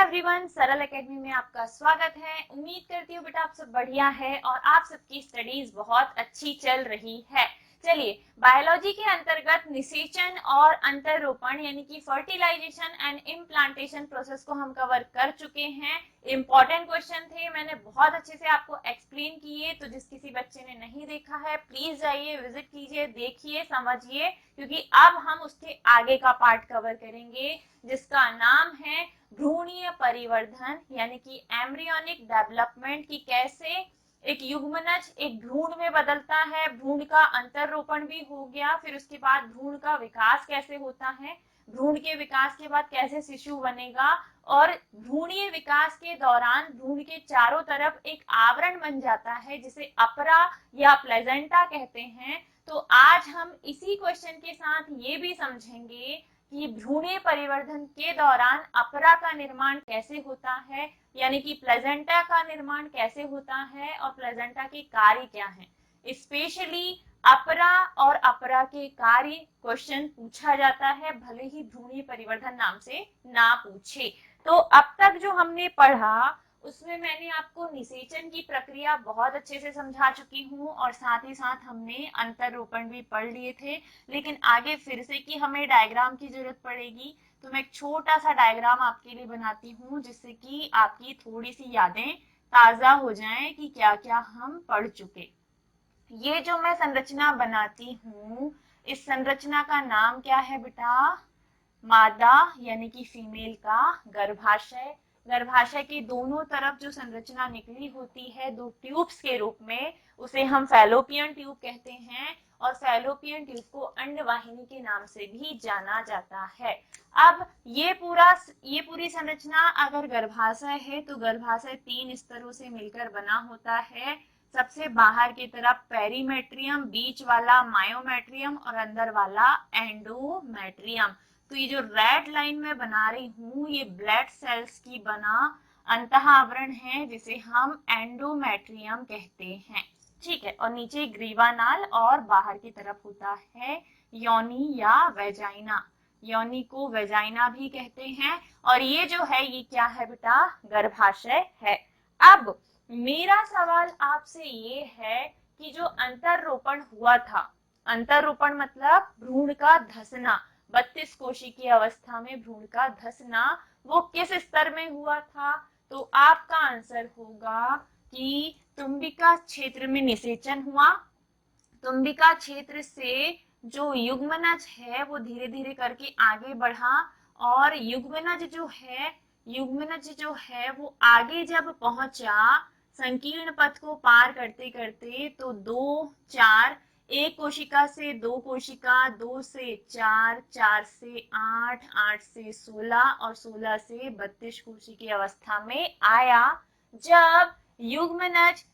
Everyone, सरल academy में आपका स्वागत है। उम्मीद करती हूँ बेटा आप सब बढ़िया है और आप सबकी स्टडीज बहुत अच्छी चल रही है। चलिए, बायोलॉजी के अंतर्गत निषेचन और अंतररोपण यानी कि फर्टिलाइजेशन एंड इम्प्लांटेशन प्रोसेस को हम कवर कर चुके हैं। इंपॉर्टेंट क्वेश्चन थे, मैंने बहुत अच्छे से आपको एक्सप्लेन किए, तो जिस किसी बच्चे ने नहीं देखा है प्लीज जाइए, विजिट कीजिए, देखिए, समझिए, क्योंकि अब हम उसके आगे का पार्ट कवर करेंगे जिसका नाम है भ्रूणीय परिवर्धन यानी कि एम्ब्रियोनिक डेवलपमेंट, की कैसे एक युग्मनज एक भ्रूण में बदलता है, भ्रूण का अंतररोपण भी हो गया, फिर उसके बाद भ्रूण का विकास कैसे होता है, भ्रूण के विकास के बाद कैसे शिशु बनेगा, और भ्रूणीय विकास के दौरान भ्रूण के चारों तरफ एक आवरण बन जाता है जिसे अपरा या प्लेजेंटा कहते हैं। तो आज हम इसी क्वेश्चन के साथ ये भी समझेंगे कि भ्रूणीय परिवर्धन के दौरान अपरा का निर्माण कैसे होता है, यानी कि प्लेजेंटा का निर्माण कैसे होता है और प्लेजेंटा के कार्य क्या हैं। स्पेशली अपरा और अपरा के कार्य क्वेश्चन पूछा जाता है, भले ही भ्रूणीय परिवर्धन नाम से ना पूछे। तो अब तक जो हमने पढ़ा उसमें मैंने आपको निषेचन की प्रक्रिया बहुत अच्छे से समझा चुकी हूँ और साथ ही साथ हमने अंतररोपण भी पढ़ लिए थे। लेकिन आगे फिर से कि हमें डायग्राम की जरूरत पड़ेगी, तो मैं एक छोटा सा डायग्राम आपके लिए बनाती हूँ जिससे कि आपकी थोड़ी सी यादें ताजा हो जाएं कि क्या क्या हम पढ़ चुके। ये जो मैं संरचना बनाती हूँ, इस संरचना का नाम क्या है बेटा? मादा यानी कि फीमेल का गर्भाशय। गर्भाशय के दोनों तरफ जो संरचना निकली होती है दो ट्यूब्स के रूप में, उसे हम फैलोपियन ट्यूब कहते हैं और फैलोपियन ट्यूब को अंडवाहिनी के नाम से भी जाना जाता है। अब ये पूरी संरचना अगर गर्भाशय है तो गर्भाशय 3 स्तरों से मिलकर बना होता है। सबसे बाहर की तरफ पेरीमेट्रियम, बीच वाला मायोमेट्रियम और अंदर वाला एंडोमेट्रियम। तो ये जो रेड लाइन में बना रही हूँ ये ब्लड सेल्स की बना अंतः आवरण है जिसे हम एंडोमेट्रियम कहते हैं। ठीक है, और नीचे ग्रीवानाल और बाहर की तरफ होता है योनि या वेजाइना। योनि को वेजाइना भी कहते हैं। और ये जो है ये क्या है बेटा? गर्भाशय है। अब मेरा सवाल आपसे ये है कि जो अंतररोपण हुआ था, अंतररोपण मतलब भ्रूण का धसना, 32 कोशिकीय अवस्था में भ्रूण का धसना, वो किस स्तर में हुआ था? तो आपका आंसर होगा कि तुम्बिका क्षेत्र में निषेचन हुआ। तुम्बिका क्षेत्र से जो युग्मनज है वो धीरे धीरे करके आगे बढ़ा और युग्मनज जो है वो आगे जब पहुंचा संकीर्ण पथ को पार करते करते, तो 2, 4, एक कोशिका से 2 कोशिका, 2 से 4, 4 से 8, 8 से 16 और 16 से 32 कोशिकीय अवस्था में आया। जब युग्मनज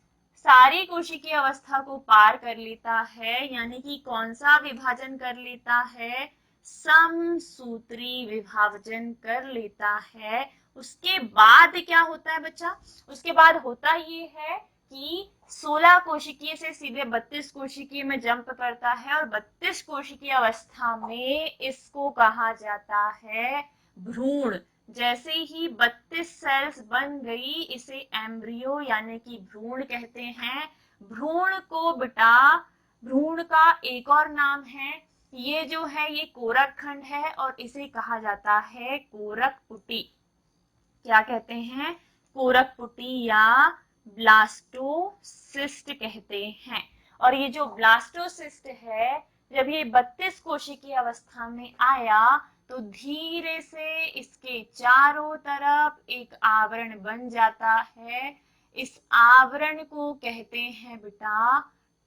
सारी कोशिकीय अवस्था को पार कर लेता है, यानी कि कौन सा विभाजन कर लेता है? समसूत्री विभाजन कर लेता है। उसके बाद क्या होता है बच्चा? उसके बाद होता ये है कि 16 कोशिकीय से सीधे 32 कोशिकीय में जंप करता है और 32 कोशिकीय अवस्था में इसको कहा जाता है भ्रूण। जैसे ही 32 सेल्स बन गई इसे एम्ब्रियो यानी कि भ्रूण कहते हैं। भ्रूण को बेटा, भ्रूण का एक और नाम है, ये जो है ये कोरक खंड है और इसे कहा जाता है कोरक पुटी। क्या कहते हैं? कोरक पुटी या ब्लास्टोसिस्ट कहते हैं। और ये जो ब्लास्टोसिस्ट है, जब ये 32 कोशिकीय अवस्था में आया तो धीरे से इसके चारों तरफ एक आवरण बन जाता है। इस आवरण को कहते हैं बेटा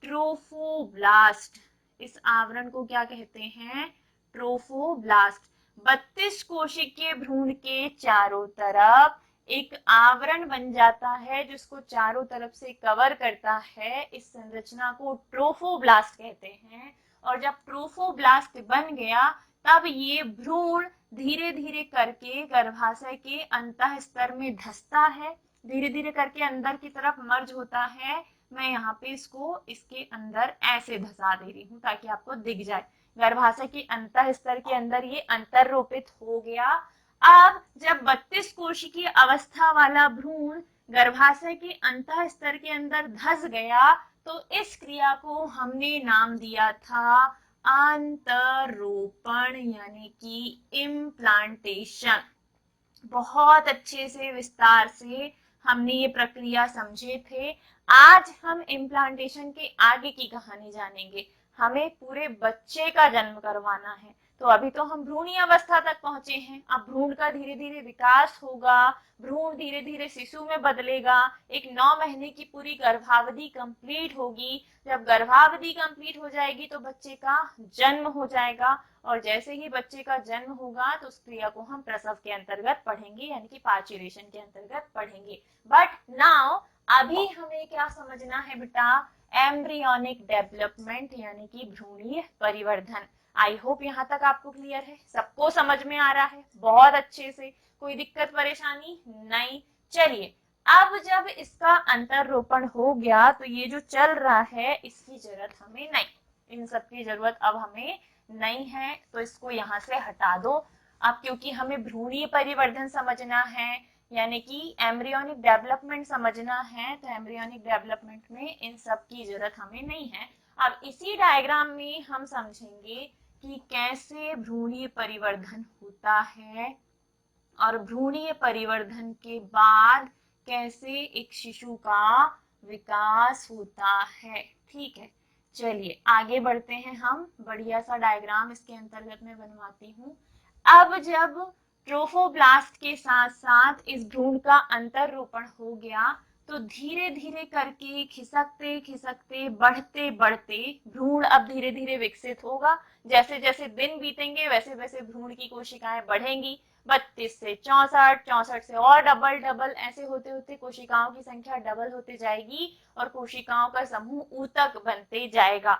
ट्रोफोब्लास्ट। इस आवरण को क्या कहते हैं? ट्रोफोब्लास्ट। 32 कोशिकीय भ्रूण के चारों तरफ एक आवरण बन जाता है जिसको चारों तरफ से कवर करता है। इस संरचना को ट्रोफोब्लास्ट कहते हैं। और जब ट्रोफोब्लास्ट बन गया तब ये भ्रूण धीरे धीरे करके गर्भाशय के अंतः स्तर में धंसता है, धीरे धीरे करके अंदर की तरफ मर्ज होता है। मैं यहाँ पे इसको इसके अंदर ऐसे धसा दे रही हूँ ताकि आपको दिख जाए। गर्भाशय के अंतः स्तर के अंदर ये अंतररोपित हो गया। अब जब 32 कोशिकीय अवस्था वाला भ्रूण गर्भाशय के अंतः स्तर के अंदर धंस गया तो इस क्रिया को हमने नाम दिया था अंतरोपण यानी कि इम्प्लांटेशन। बहुत अच्छे से विस्तार से हमने ये प्रक्रिया समझे थे। आज हम इम्प्लांटेशन के आगे की कहानी जानेंगे। हमें पूरे बच्चे का जन्म करवाना है। तो अभी तो हम भ्रूणीय अवस्था तक पहुंचे हैं। अब भ्रूण का धीरे धीरे विकास होगा, भ्रूण धीरे धीरे शिशु में बदलेगा, एक 9 महीने की पूरी गर्भावधि कंप्लीट होगी। जब गर्भावधि कंप्लीट हो जाएगी तो बच्चे का जन्म हो जाएगा, और जैसे ही बच्चे का जन्म होगा तो उस क्रिया को हम प्रसव के अंतर्गत पढ़ेंगे यानी कि पार्चुरेशन के अंतर्गत पढ़ेंगे। बट नाउ अभी हमें क्या समझना है बेटा, एम्ब्रियोनिक डेवलपमेंट यानी कि भ्रूणीय परिवर्धन। आई होप यहाँ तक आपको क्लियर है, सबको समझ में आ रहा है बहुत अच्छे से, कोई दिक्कत परेशानी नहीं। चलिए, अब जब इसका अंतरोपण हो गया तो ये जो चल रहा है इसकी जरूरत हमें नहीं, इन सब की जरूरत अब हमें नहीं है, तो इसको यहाँ से हटा दो। अब क्योंकि हमें भ्रूणीय परिवर्धन समझना है यानी कि एम्ब्रियोनिक डेवलपमेंट समझना है, तो एम्ब्रियोनिक डेवलपमेंट में इन सब की जरूरत हमें नहीं है। अब इसी डायग्राम में हम समझेंगे कि कैसे भ्रूणीय परिवर्धन होता है और भ्रूणीय परिवर्धन के बाद कैसे एक शिशु का विकास होता है। ठीक है, चलिए आगे बढ़ते हैं। हम बढ़िया सा डायग्राम इसके अंतर्गत में बनवाती हूँ। अब जब ट्रोफोब्लास्ट के साथ साथ इस भ्रूण का अंतरोपण हो गया तो धीरे धीरे करके खिसकते खिसकते बढ़ते बढ़ते भ्रूण अब धीरे धीरे विकसित होगा। जैसे जैसे दिन बीतेंगे वैसे वैसे भ्रूण की कोशिकाएं बढ़ेंगी। 32 से 64, 64 से और डबल डबल, ऐसे होते होते कोशिकाओं की संख्या डबल होते जाएगी और कोशिकाओं का समूह ऊतक बनते जाएगा।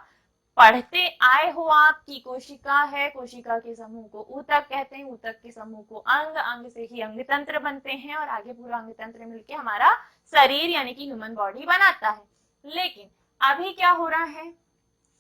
पढ़ते आए हो आप की कोशिका है, कोशिका के समूह को ऊतक कहते हैं, ऊतक के समूह को अंग, अंग से ही अंग तंत्र बनते हैं और आगे पूरा अंग तंत्र मिलके हमारा शरीर यानी कि ह्यूमन बॉडी बनाता है। लेकिन अभी क्या हो रहा है,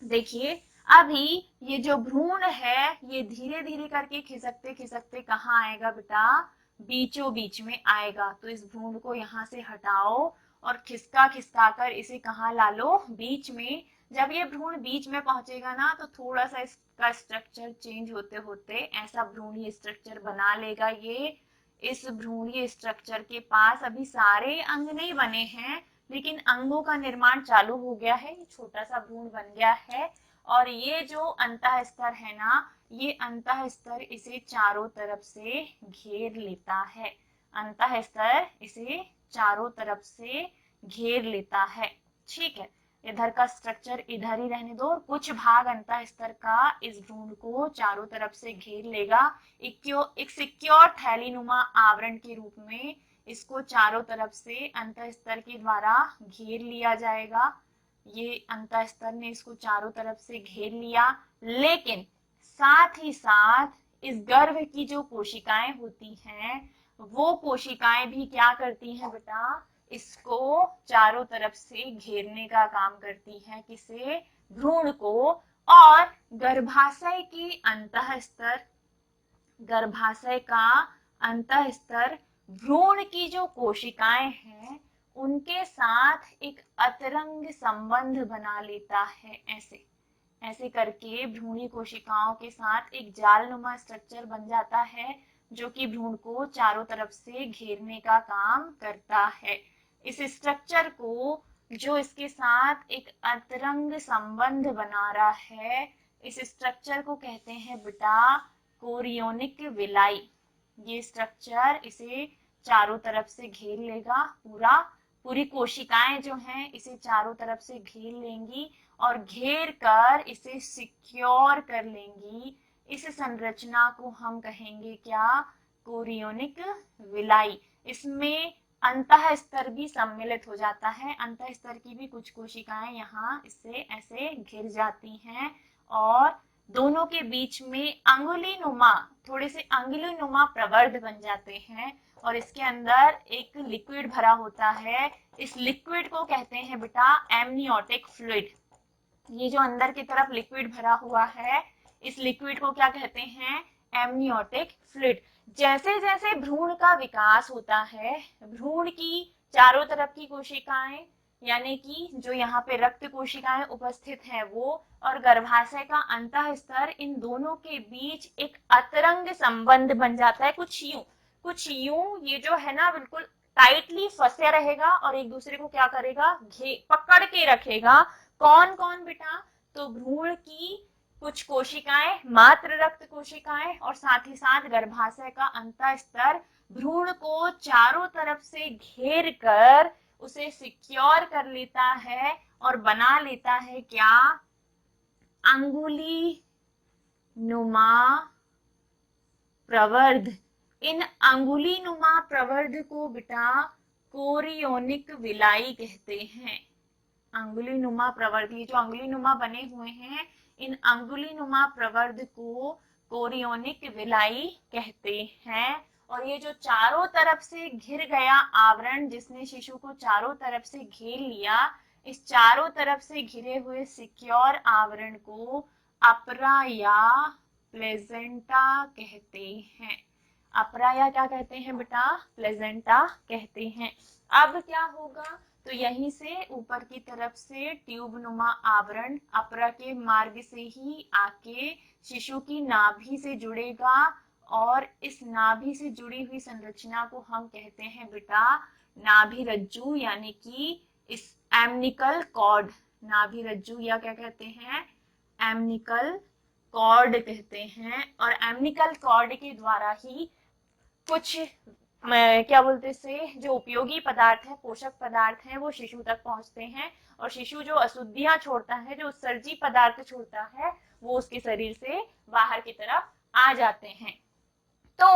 देखिए अभी ये जो भ्रूण है ये धीरे धीरे करके खिसकते खिसकते कहाँ आएगा बेटा, बीचों बीच में आएगा। तो इस भ्रूण को यहाँ से हटाओ और खिसका खिसका कर इसे कहाँ ला लो, बीच में। जब ये भ्रूण बीच में पहुंचेगा ना तो थोड़ा सा इसका स्ट्रक्चर चेंज होते होते ऐसा भ्रूणीय स्ट्रक्चर बना लेगा ये। इस भ्रूणीय स्ट्रक्चर के पास अभी सारे अंग नहीं बने हैं लेकिन अंगों का निर्माण चालू हो गया है, छोटा सा भ्रूण बन गया है। और ये जो अंतः स्तर है ना, ये अंतः स्तर इसे चारों तरफ से घेर लेता है। अंतः स्तर इसे चारों तरफ से घेर लेता है। ठीक है, इधर का स्ट्रक्चर इधर ही रहने दो, कुछ भाग अंतः स्तर का इस भ्रूण को चारों तरफ से घेर लेगा। एक सिक्योर थैलीनुमा आवरण के रूप में इसको चारों तरफ से अंतः स्तर के द्वारा घेर लिया जाएगा। ये अंतः स्तर ने इसको चारों तरफ से घेर लिया, लेकिन साथ ही साथ इस गर्भ की जो कोशिकाएं होती हैं वो कोशिकाएं भी क्या करती हैं बेटा, इसको चारों तरफ से घेरने का काम करती हैं। किसे, भ्रूण को। और गर्भाशय की अंतः स्तर, गर्भाशय का अंतः स्तर भ्रूण की जो कोशिकाएं हैं उनके साथ एक अतरंग संबंध बना लेता है। ऐसे ऐसे करके भ्रूणी कोशिकाओं के साथ एक जालनुमा स्ट्रक्चर बन जाता है जो कि भ्रूण को चारों तरफ से घेरने का काम करता है। इस स्ट्रक्चर को जो इसके साथ एक अतरंग संबंध बना रहा है, इस स्ट्रक्चर को कहते हैं बेटा कोरियोनिक विलाई। ये स्ट्रक्चर इसे चारों तरफ से घेर लेगा, पूरी कोशिकाएं जो हैं इसे चारों तरफ से घेर लेंगी और घेर कर इसे सिक्योर कर लेंगी। इस संरचना को हम कहेंगे क्या, कोरियोनिक विलाई। इसमें अंतः स्तर भी सम्मिलित हो जाता है, अंतः स्तर की भी कुछ कोशिकाएं यहाँ इससे ऐसे घिर जाती हैं और दोनों के बीच में अंगुली नुमा, थोड़े से अंगुली नुमा प्रवर्ध बन जाते हैं और इसके अंदर एक लिक्विड भरा होता है। इस लिक्विड को कहते हैं बेटा एमनियोटिक फ्लूइड। ये जो अंदर की तरफ लिक्विड भरा हुआ है इस लिक्विड को क्या कहते हैं, एमनियोटिक फ्लूइड। जैसे जैसे भ्रूण का विकास होता है, भ्रूण की चारों तरफ की कोशिकाएं यानी कि जो यहाँ पे रक्त कोशिकाएं उपस्थित हैं वो, और गर्भाशय का अंतः स्तर, इन दोनों के बीच एक अतरंग संबंध बन जाता है। कुछ यूं ये जो है ना बिल्कुल टाइटली फंसे रहेगा और एक दूसरे को क्या करेगा, पकड़ के रखेगा। कौन कौन बेटा, तो भ्रूण की कुछ कोशिकाएं, मात्र रक्त कोशिकाएं, और साथ ही साथ गर्भाशय का अंतः स्तर भ्रूण को चारों तरफ से घेर कर उसे सिक्योर कर लेता है और बना लेता है क्या, अंगुली नुमा प्रवर्ध। इन अंगुली नुमा प्रवर्ध को बेटा कोरियोनिक विलाई कहते हैं। अंगुली नुमा प्रवर्ध, ये जो अंगुली नुमा बने हुए हैं, इन अंगुली नुमा प्रवर्ध को कोरियोनिक विलाई कहते हैं। और ये जो चारों तरफ से घिर गया आवरण, जिसने शिशु को चारों तरफ से घेर लिया, इस चारों तरफ से घिरे हुए सिक्योर आवरण को अपरा या प्लेजेंटा कहते हैं। अपरा या क्या कहते हैं बेटा, प्लेजेंटा कहते हैं। अब क्या होगा, तो यहीं से ऊपर की तरफ से ट्यूब नुमा आवरण अपरा के मार्ग से ही आके शिशु की नाभि से जुड़ेगा, और इस नाभि से जुड़ी हुई संरचना को हम कहते हैं बेटा नाभि रज्जु, यानी कि इस एमनिकल कॉर्ड। नाभि रज्जु या क्या कहते हैं, एमनिकल कॉर्ड कहते हैं। और एमनिकल कॉर्ड के द्वारा ही कुछ क्या बोलते से जो उपयोगी पदार्थ है, पोषक पदार्थ हैं, वो शिशु तक पहुंचते हैं, और शिशु जो अशुद्धियां छोड़ता है, जो उत्सर्जी पदार्थ छोड़ता है, वो उसके शरीर से बाहर की तरफ आ जाते हैं। तो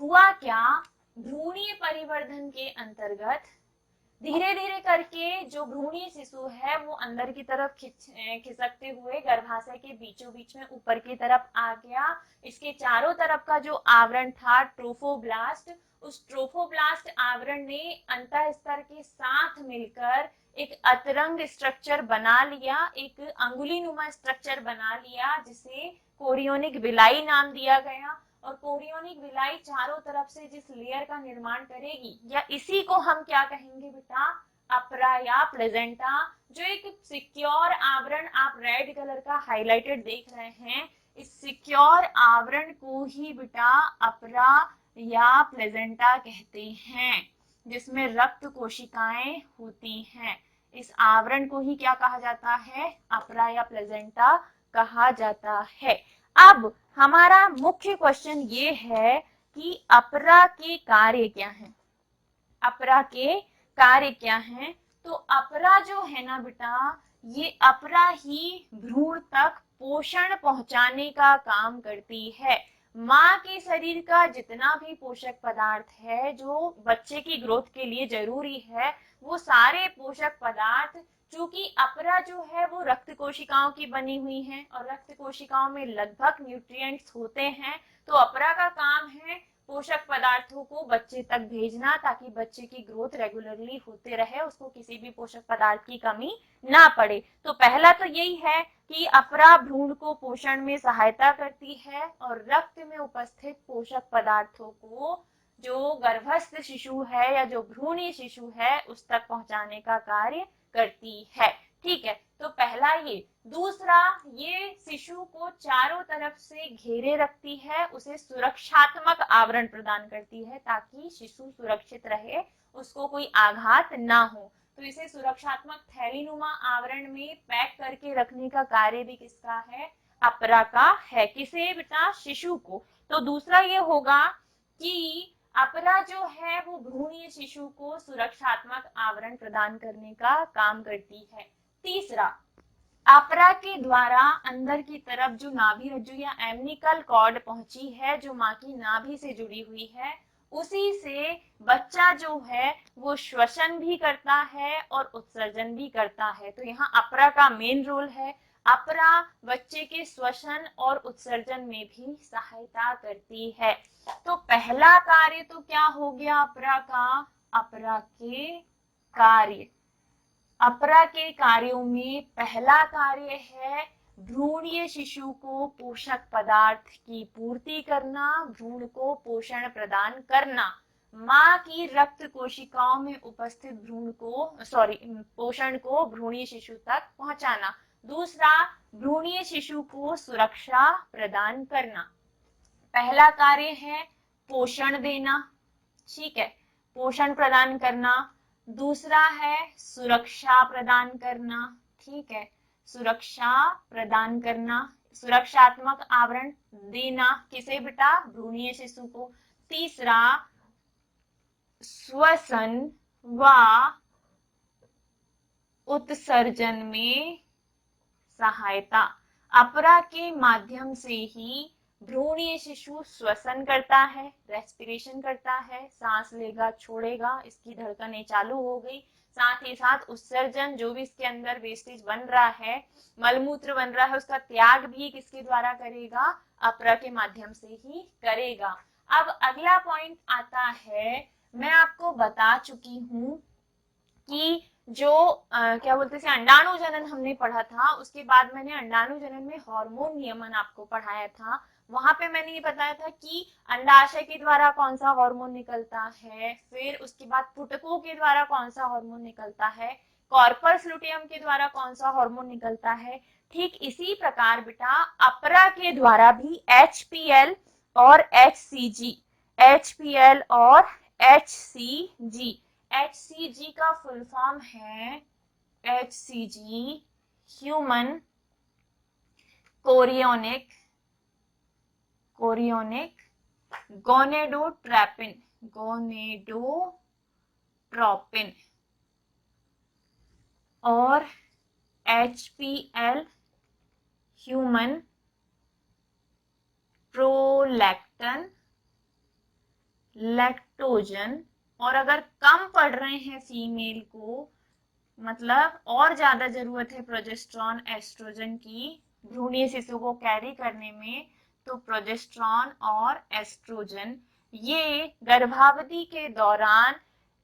हुआ क्या, भ्रूणीय परिवर्धन के अंतर्गत धीरे धीरे करके जो भ्रूणीय शिशु है वो अंदर की तरफ खिसकते हुए गर्भाशय के बीचों बीच में ऊपर की तरफ आ गया। इसके चारों तरफ का जो आवरण था ट्रोफोब्लास्ट, उस ट्रोफोब्लास्ट आवरण ने अंतः स्तर के साथ मिलकर एक अतरंग स्ट्रक्चर बना लिया, एक अंगुली नुमा स्ट्रक्चर बना लिया, जिसे कोरियोनिक विलाई नाम दिया गया। और कोरियोनिक विलाई चारों तरफ से जिस लेयर का निर्माण करेगी, या इसी को हम क्या कहेंगे बेटा, अपरा या प्लेजेंटा। जो एक सिक्योर आवरण आप रेड कलर का हाईलाइटेड देख रहे हैं, इस सिक्योर आवरण को ही बेटा अपरा या प्लेजेंटा कहते हैं, जिसमें रक्त कोशिकाएं होती हैं। इस आवरण को ही क्या कहा जाता है, अपरा या प्लेजेंटा कहा जाता है। अब हमारा मुख्य क्वेश्चन ये है कि अपरा के कार्य क्या हैं। अपरा के कार्य क्या हैं, तो अपरा जो है ना बेटा, ये अपरा ही भ्रूण तक पोषण पहुंचाने का काम करती है। माँ के शरीर का जितना भी पोषक पदार्थ है जो बच्चे की ग्रोथ के लिए जरूरी है, वो सारे पोषक पदार्थ, चूंकि अपरा जो है वो रक्त कोशिकाओं की बनी हुई है और रक्त कोशिकाओं में लगभग न्यूट्रिएंट्स होते हैं, तो अपरा का काम है पोषक पदार्थों को बच्चे तक भेजना, ताकि बच्चे की ग्रोथ रेगुलरली होते रहे, उसको किसी भी पोषक पदार्थ की कमी ना पड़े। तो पहला तो यही है कि अपरा भ्रूण को पोषण में सहायता करती है और रक्त में उपस्थित पोषक पदार्थों को जो गर्भस्थ शिशु है या जो भ्रूणीय शिशु है उस तक पहुंचाने का कार्य करती है। ठीक है, तो पहला ये। दूसरा, ये शिशु को चारों तरफ से घेरे रखती है, उसे सुरक्षात्मक आवरण प्रदान करती है ताकि शिशु सुरक्षित रहे, उसको कोई आघात ना हो। तो इसे सुरक्षात्मक थैलीनुमा आवरण में पैक करके रखने का कार्य भी किसका है, अपरा का है। किसे बेटा, शिशु को। तो दूसरा ये होगा कि अपरा जो है वो भ्रूणीय शिशु को सुरक्षात्मक आवरण प्रदान करने का काम करती है। तीसरा, अपरा के द्वारा अंदर की तरफ जो नाभि रज्जु या एमनिकल कॉर्ड पहुंची है, जो माँ की नाभि से जुड़ी हुई है, उसी से बच्चा जो है वो श्वसन भी करता है और उत्सर्जन भी करता है। तो यहाँ अपरा का मेन रोल है। अपरा बच्चे के श्वसन और उत्सर्जन में भी सहायता करती है। तो पहला कार्य तो क्या हो गया अपरा का, अपरा के कार्य। अपरा के कार्यों में पहला कार्य है भ्रूणीय शिशु को पोषक पदार्थ की पूर्ति करना, भ्रूण को पोषण प्रदान करना, माँ की रक्त कोशिकाओं में उपस्थित पोषण को भ्रूणीय शिशु तक पहुंचाना। दूसरा, भ्रूणीय शिशु को सुरक्षा प्रदान करना। पहला कार्य है पोषण देना, ठीक है, पोषण प्रदान करना। दूसरा है सुरक्षा प्रदान करना, ठीक है, सुरक्षा प्रदान करना, सुरक्षात्मक आवरण देना, किसे बेटा, भ्रूणीय शिशु को। तीसरा, श्वसन व उत्सर्जन में सहायता। अपरा के माध्यम से ही भ्रूणीय शिशु श्वसन करता है, रेस्पिरेशन करता है, सांस लेगा छोड़ेगा, इसकी धड़कनें चालू हो गई। साथ ही साथ उत्सर्जन, जो भी इसके अंदर वेस्टेज बन रहा है, मलमूत्र बन रहा है, उसका त्याग भी किसके द्वारा करेगा, अपरा के माध्यम से ही करेगा। अब अगला पॉइंट आता है, मैं आपको बता चुकी हूं कि जो क्या बोलते हैं, अंडाणु जनन हमने पढ़ा था, उसके बाद मैंने अंडाणु जनन में हार्मोन नियमन आपको पढ़ाया था। वहां पे मैंने ये बताया था कि अंडाशय के द्वारा कौन सा हार्मोन निकलता है, फिर उसके बाद पुटकों के द्वारा कौन सा हार्मोन निकलता है, कॉर्पस लुटियम के द्वारा कौन सा हार्मोन निकलता है। ठीक इसी प्रकार बेटा अपरा के द्वारा भी HPL और HCG, HPL और HCG, HCG का फुल फॉर्म है HCG, ह्यूमन कोरियोनिक गोनेडोट्रोपिन, और HPL ह्यूमन प्रोलैक्टन लैक्टोजन। और अगर कम पढ़ रहे हैं फीमेल को, मतलब और ज्यादा जरूरत है प्रोजेस्टेरॉन एस्ट्रोजन की भ्रूणीय शिशु को कैरी करने में, तो प्रोजेस्टेरॉन और एस्ट्रोजन ये गर्भावधि के दौरान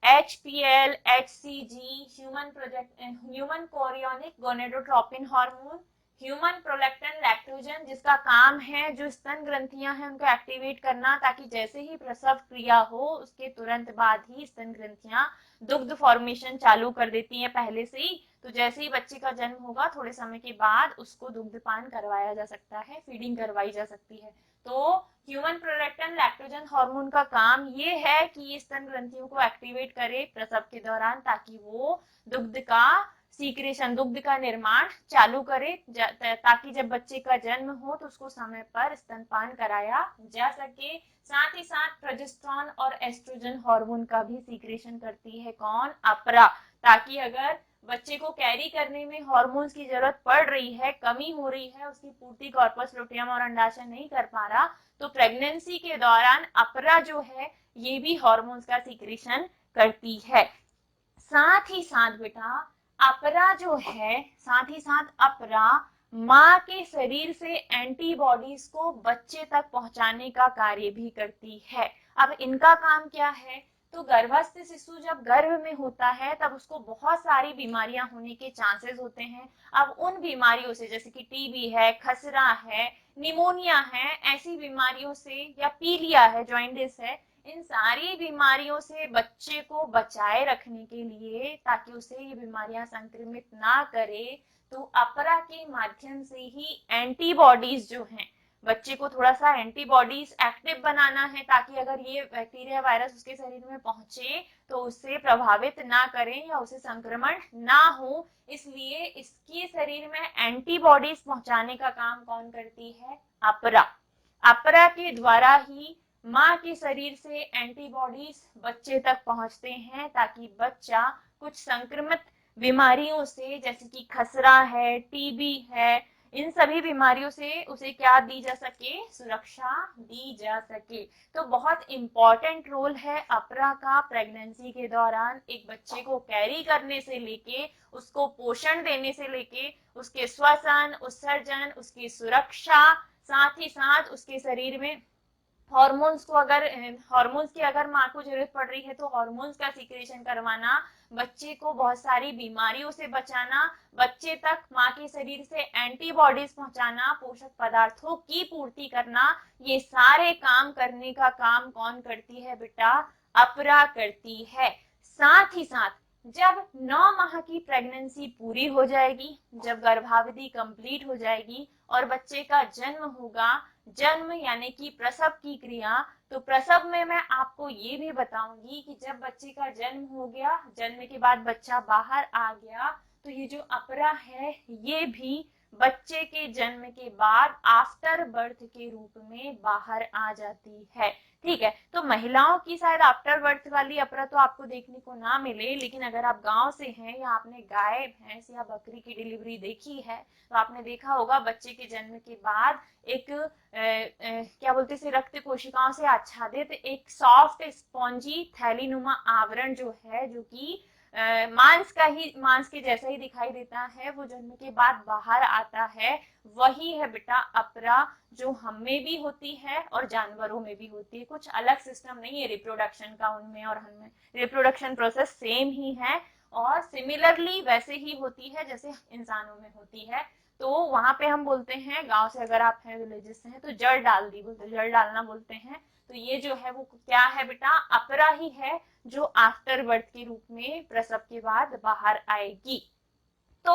HPL, HCG, human chorionic gonadotropin hormone, human prolactin lactogen, जिसका काम है जो स्तन ग्रंथियां हैं उनको एक्टिवेट करना, ताकि जैसे ही प्रसव क्रिया हो उसके तुरंत बाद ही स्तन ग्रंथियां दुग्ध फॉर्मेशन चालू कर देती हैं पहले से ही। तो जैसे ही बच्चे का जन्म होगा थोड़े समय के बाद उसको दुग्धपान करवाया जा सकता है, फीडिंग करवाई जा सकती है। तो ह्यूमन प्रोलैक्टिन लैक्टोजन हार्मोन का काम ये है कि ये स्तन ग्रंथियों को एक्टिवेट करे प्रसव के दौरान, ताकि वो दुग्ध का सीक्रेशन, दुग्ध का निर्माण चालू करे, ताकि जब बच्चे का जन्म हो तो उसको समय पर स्तनपान कराया जा सके। साथ ही साथ प्रोजेस्टेरॉन और एस्ट्रोजन हार्मोन का भी सीक्रेशन करती है कौन, अपरा, ताकि अगर बच्चे को कैरी करने में हार्मोन्स की जरूरत पड़ रही है, कमी हो रही है, उसकी पूर्ति कॉर्पस लुटियम और अंडाशय नहीं कर पा रहा, तो प्रेगनेंसी के दौरान अपरा जो है ये भी हार्मोन्स का सीक्रेशन करती है। साथ ही साथ बेटा अपरा जो है, साथ ही साथ अपरा माँ के शरीर से एंटीबॉडीज को बच्चे तक पहुंचाने का कार्य भी करती है। अब इनका काम क्या है, तो गर्भस्थ शिशु जब गर्भ में होता है तब उसको बहुत सारी बीमारियां होने के चांसेस होते हैं। अब उन बीमारियों से, जैसे कि टीबी है, खसरा है, निमोनिया है, ऐसी बीमारियों से, या पीलिया है, जॉइंटिस है, इन सारी बीमारियों से बच्चे को बचाए रखने के लिए, ताकि उसे ये बीमारियां संक्रमित ना करे, तो अपरा के माध्यम से ही एंटीबॉडीज जो हैं, बच्चे को थोड़ा सा एंटीबॉडीज एक्टिव बनाना है, ताकि अगर ये बैक्टीरिया वायरस उसके शरीर में पहुंचे तो उससे प्रभावित ना करें या उसे संक्रमण ना हो। इसलिए इसके शरीर में एंटीबॉडीज पहुंचाने का काम कौन करती है, अपरा। अपरा के द्वारा ही माँ के शरीर से एंटीबॉडीज बच्चे तक पहुंचते हैं, ताकि बच्चा कुछ संक्रमित बीमारियों से, जैसे कि खसरा है, टीबी है, इन सभी बीमारियों से उसे क्या दी जा सके, सुरक्षा दी जा सके। तो बहुत इंपॉर्टेंट रोल है अपरा का प्रेगनेंसी के दौरान, एक बच्चे को कैरी करने से लेके, उसको पोषण देने से लेके, उसके श्वसन, उत्सर्जन, उसकी सुरक्षा, साथ ही साथ उसके शरीर में हार्मोन्स को अगर हार्मोन्स की अगर माँ को जरूरत पड़ रही है तो हार्मोन्स का सीक्रेशन करवाना, बच्चे को बहुत सारी बीमारियों से बचाना, बच्चे तक माँ के शरीर से एंटीबॉडीज पहुंचाना, पोषक पदार्थों की पूर्ति करना, ये सारे काम करने का काम कौन करती है बेटा? अपरा करती है। साथ ही साथ जब 9 माह की प्रेगनेंसी पूरी हो जाएगी, जब गर्भावधि कंप्लीट हो जाएगी और बच्चे का जन्म होगा, जन्म यानी कि प्रसव की क्रिया, तो प्रसव में मैं आपको ये भी बताऊंगी कि जब बच्चे का जन्म हो गया, जन्म के बाद बच्चा बाहर आ गया, तो ये जो अपरा है ये भी बच्चे के जन्म के बाद आफ्टर बर्थ के रूप में बाहर आ जाती है। ठीक है, तो महिलाओं की शायद आफ्टर बर्थ वाली अपरा तो आपको देखने को ना मिले, लेकिन अगर आप गांव से हैं या आपने गाय भैंस या बकरी की डिलीवरी देखी है तो आपने देखा होगा बच्चे के जन्म के बाद एक क्या बोलते हैं, रक्त कोशिकाओं से आच्छादित एक सॉफ्ट स्पॉन्जी थैलीनुमा आवरण जो है, जो कि मांस के जैसा ही दिखाई देता है, वो जन्म के बाद बाहर आता है, वही है बेटा अपरा, जो हमें भी होती है और जानवरों में भी होती है। कुछ अलग सिस्टम नहीं है रिप्रोडक्शन का उनमें और हमें, रिप्रोडक्शन प्रोसेस सेम ही है और सिमिलरली वैसे ही होती है जैसे इंसानों में होती है। तो वहां पे हम बोलते हैं, गांव से अगर आप हैं, विलेजेस से हैं, तो जड़ डाल दी बोलते, जड़ डालना बोलते हैं। तो ये जो है वो क्या है बेटा? अपरा ही है, जो आफ्टर बर्थ के रूप में प्रसव के बाद बाहर आएगी। तो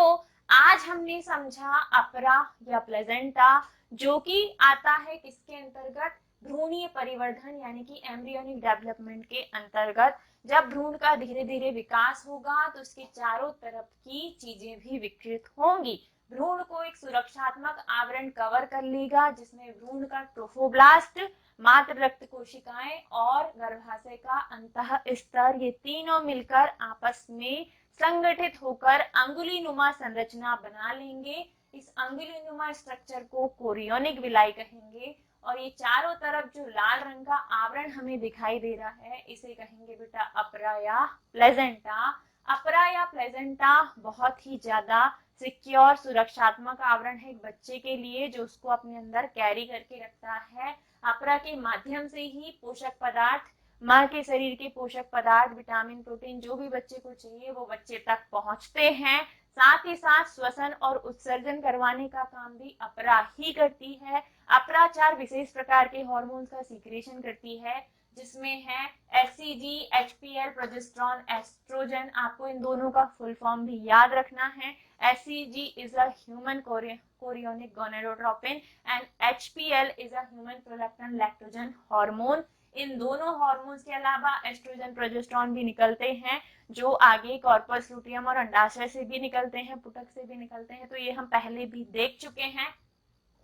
आज हमने समझा अपरा या प्लेजेंटा, जो कि आता है किसके अंतर्गत? भ्रूणीय परिवर्धन यानी कि एम्ब्रियोनिक डेवलपमेंट के अंतर्गत। जब भ्रूण का धीरे धीरे विकास होगा तो उसके चारों तरफ की चीजें भी विकसित होंगी। भ्रूण को एक सुरक्षात्मक आवरण कवर कर लेगा, जिसमें भ्रूण का ट्रोफोब्लास्ट, मातृ रक्त कोशिकाएं और गर्भाशय का अंतः स्तर, ये तीनों मिलकर आपस में संगठित होकर अंगुलीनुमा संरचना बना लेंगे। इस अंगुलीनुमा स्ट्रक्चर को कोरियोनिक विलाई कहेंगे और ये चारों तरफ जो लाल रंग का आवरण हमें दिखाई दे रहा है, इसे कहेंगे बेटा अपरा या प्लेजेंटा। अपरा या प्लेजेंटा बहुत ही ज्यादा सिक्योर, सुरक्षात्मक आवरण है एक बच्चे के लिए, जो उसको अपने अंदर कैरी करके रखता है। अपरा के माध्यम से ही पोषक पदार्थ, माँ के शरीर के पोषक पदार्थ, विटामिन, प्रोटीन, जो भी बच्चे को चाहिए वो बच्चे तक पहुंचते हैं। साथ ही साथ श्वसन और उत्सर्जन करवाने का काम भी अपरा ही करती है। अपरा 4 विशेष प्रकार के हार्मोन्स का सीक्रेशन करती है, जिसमें है एचसीजी, एचपीएल, प्रोजेस्टेरॉन, एस्ट्रोजन। आपको इन दोनों का फुल फॉर्म भी याद रखना है। HCG is a human chorionic gonadotropin and HPL is a human prolactin lactogen hormone. इन दोनों हार्मोन्स के अलावा एस्ट्रोजन, प्रोजेस्टेरॉन भी निकलते हैं, जो आगे कॉर्पस लुटियम और अंडाशय से भी निकलते हैं, पुटक से भी निकलते हैं, तो ये हम पहले भी देख चुके हैं।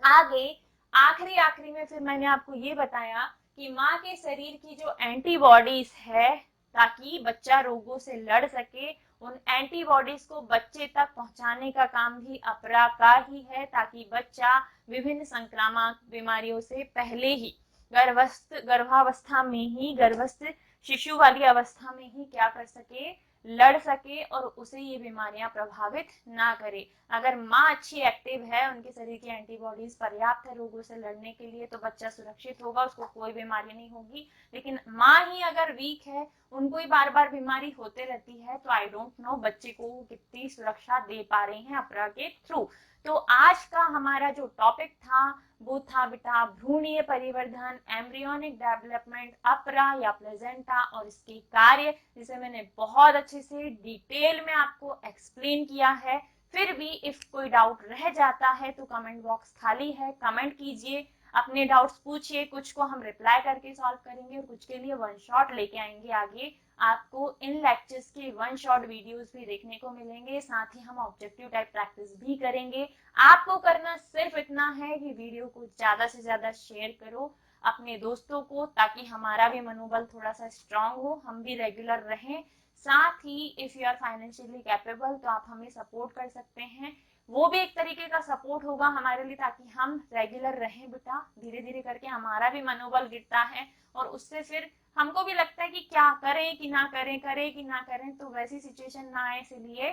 आगे आखिरी में फिर मैंने आपको ये बताया कि माँ के शरीर की जो एंटीबॉडीज है, ताकि बच्चा रोगों से लड़ सके, उन एंटीबॉडीज को बच्चे तक पहुंचाने का काम भी अपरा का ही है, ताकि बच्चा विभिन्न संक्रामक बीमारियों से पहले ही गर्भावस्था में ही, गर्भस्थ शिशु वाली अवस्था में ही क्या कर सके? लड़ सके और उसे ये बीमारियां प्रभावित ना करे। अगर माँ अच्छी एक्टिव है, उनके शरीर की एंटीबॉडीज पर्याप्त है रोगों से लड़ने के लिए, तो बच्चा सुरक्षित होगा, उसको कोई बीमारी नहीं होगी। लेकिन माँ ही अगर वीक है, उनको ही बार बार बीमारी होते रहती है, तो आई डोंट नो बच्चे को कितनी सुरक्षा दे पा रहे हैं अपरा के थ्रू। तो आज का हमारा जो टॉपिक था वो था बेटा भ्रूणीय परिवर्धन, एम्ब्रियोनिक डेवलपमेंट, अपरा या प्लेजेंटा और इसके कार्य, जिसे मैंने बहुत अच्छे से डिटेल में आपको एक्सप्लेन किया है। फिर भी इफ कोई डाउट रह जाता है तो कमेंट बॉक्स खाली है, कमेंट कीजिए, अपने डाउट्स पूछिए, कुछ को हम रिप्लाई करके सॉल्व करेंगे और कुछ के लिए वन शॉट लेके आएंगे आगे। आपको इन लेक्चर्स के वन शॉट वीडियोस भी देखने को मिलेंगे, साथ ही हम ऑब्जेक्टिव टाइप प्रैक्टिस भी करेंगे। आपको करना सिर्फ इतना है कि वीडियो को ज्यादा से ज्यादा शेयर करो अपने दोस्तों को, ताकि हमारा भी मनोबल थोड़ा सा स्ट्रांग हो, हम भी रेगुलर रहें। साथ ही if you are financially capable तो आप हमें सपोर्ट कर सकते हैं, वो भी एक तरीके का सपोर्ट होगा हमारे लिए, ताकि हम रेगुलर रहें बेटा। धीरे धीरे करके हमारा भी मनोबल गिरता है और उससे फिर हमको भी लगता है कि क्या करें कि ना करें, करें कि ना करें, तो वैसी सिचुएशन ना आए, इसलिए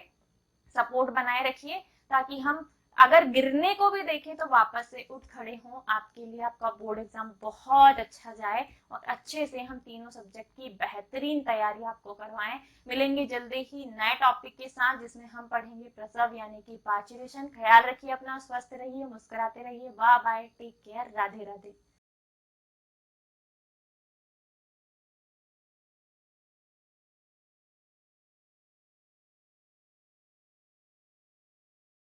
सपोर्ट बनाए रखिए ताकि हम अगर गिरने को भी देखें तो वापस से उठ खड़े हों, आपके लिए आपका बोर्ड एग्जाम बहुत अच्छा जाए और अच्छे से हम तीनों सब्जेक्ट की बेहतरीन तैयारी आपको करवाएं। मिलेंगे जल्दी ही नए टॉपिक के साथ जिसमें हम पढ़ेंगे प्रसव यानी कि पाचुरेशन। ख्याल रखिए अपना, स्वस्थ रहिए, मुस्कुराते रहिए। Bye bye, take care, Radhe Radhe.